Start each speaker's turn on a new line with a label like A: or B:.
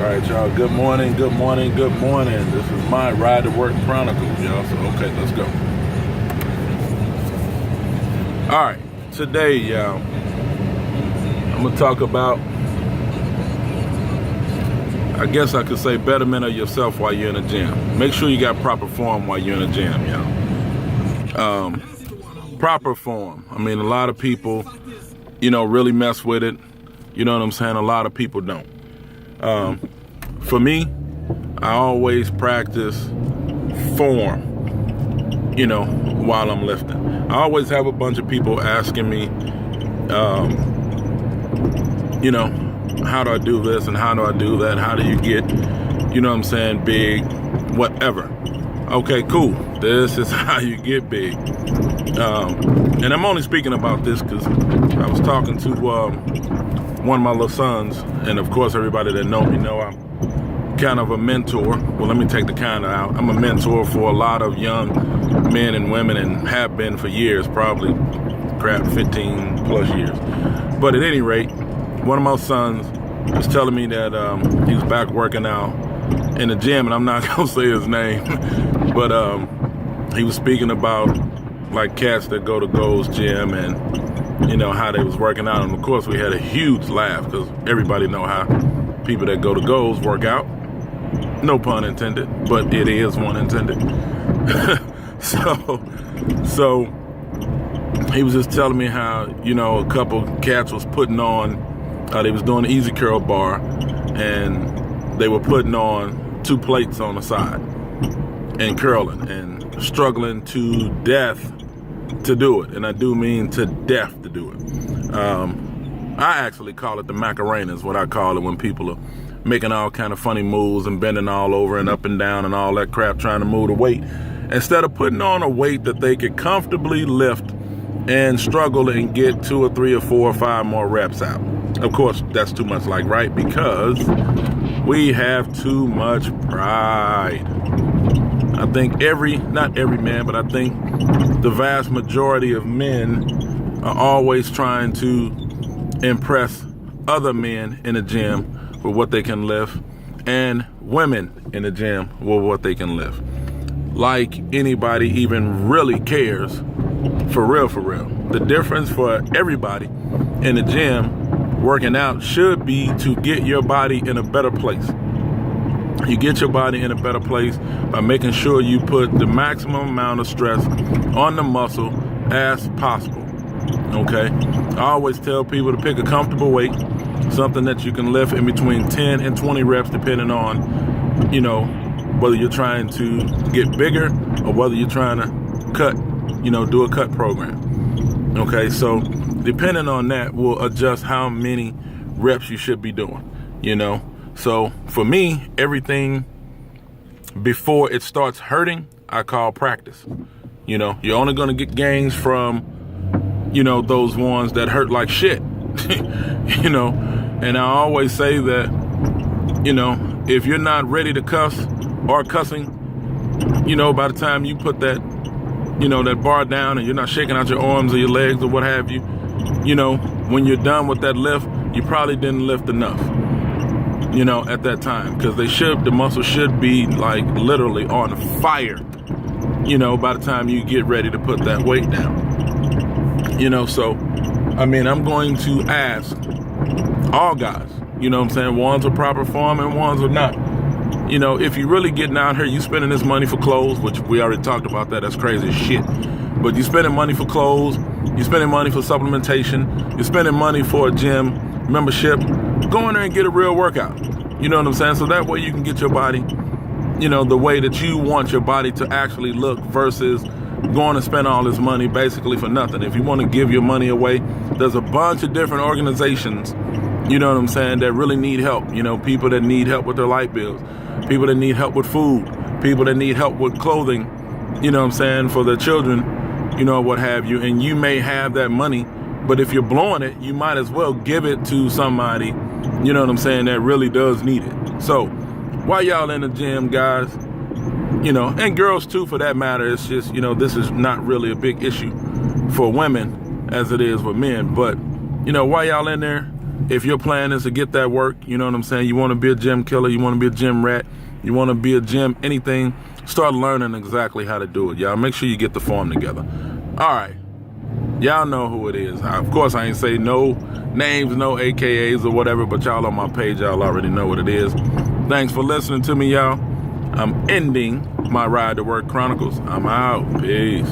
A: right, y'all. Good morning, good morning, good morning. This is my Ride to Work Chronicles, y'all. So, okay, let's go. All right, today, y'all, I'm going to talk about, I guess I could say, betterment of yourself while you're in the gym. Make sure you got proper form while you're in the gym, y'all. Proper form. I mean, a lot of people, really mess with it. You know what I'm saying? A lot of people don't. For me, I always practice form, while I'm lifting. I always have a bunch of people asking me, how do I do this and how do I do that? How do you get, big, whatever. Okay, cool. This is how you get big. And I'm only speaking about this because I was talking to one of my little sons, and of course everybody that know me know I'm kind of a mentor. Well, let me take the kind of out. I'm a mentor for a lot of young men and women, and have been for years, probably 15 plus years. But at any rate, one of my sons was telling me that he was back working out in the gym, and I'm not gonna say his name, but he was speaking about like cats that go to Gold's Gym and how they was working out. And of course we had a huge laugh because everybody know how people that go to Gold's work out. No pun intended, but it is one intended. So he was just telling me how, a couple cats was putting on, they was doing the easy curl bar, and they were putting on 2 plates on the side and curling and struggling to death to do it. And I do mean to death to do it. I actually call it the Macarena, is what I call it, when people are making all kind of funny moves and bending all over and up and down and all that crap trying to move the weight, instead of putting on a weight that they could comfortably lift and struggle and get 2 or 3 or 4 or 5 more reps out. Of course, that's too much like, right? Because we have too much pride. I think not every man, but I think the vast majority of men are always trying to impress other men in the gym with what they can lift, and women in the gym with what they can lift. Like anybody even really cares, for real. The difference for everybody in the gym working out should be to get your body in a better place. You get your body in a better place by making sure you put the maximum amount of stress on the muscle as possible. Okay? I always tell people to pick a comfortable weight, something that you can lift in between 10 and 20 reps, depending on, whether you're trying to get bigger or whether you're trying to cut, do a cut program. Okay? So depending on that will adjust how many reps you should be doing, So for me, everything before it starts hurting, I call practice. You're only going to get gains from, those ones that hurt like shit. And I always say that, if you're not ready to cuss or cussing, by the time you put that, that bar down and you're not shaking out your arms or your legs or what have you, when you're done with that lift, you probably didn't lift enough. At that time, because the muscle should be like literally on fire, by the time you get ready to put that weight down. So, I mean, I'm going to ask all guys, ones with proper form and ones are not. If you really getting out here, you spending this money for clothes, which we already talked about that's crazy as shit. But you spending money for clothes, you spending money for supplementation, you're spending money for a gym membership, go in there and get a real workout. You know what I'm saying? So that way you can get your body, the way that you want your body to actually look, versus going to spend all this money basically for nothing. If you want to give your money away, there's a bunch of different organizations, that really need help. People that need help with their light bills, people that need help with food, people that need help with clothing, for their children, what have you. And you may have that money, but if you're blowing it, you might as well give it to somebody, that really does need it. So while y'all in the gym, guys, and girls too for that matter, it's just, this is not really a big issue for women as it is with men. But, while y'all in there, if your plan is to get that work, you know what I'm saying? You want to be a gym killer, you want to be a gym rat, you want to be a gym anything, start learning exactly how to do it, y'all. Make sure you get the form together. All right. Y'all know who it is. Of course, I ain't say no names, no AKAs or whatever, but y'all on my page, y'all already know what it is. Thanks for listening to me, y'all. I'm ending my Ride to Work Chronicles. I'm out. Peace.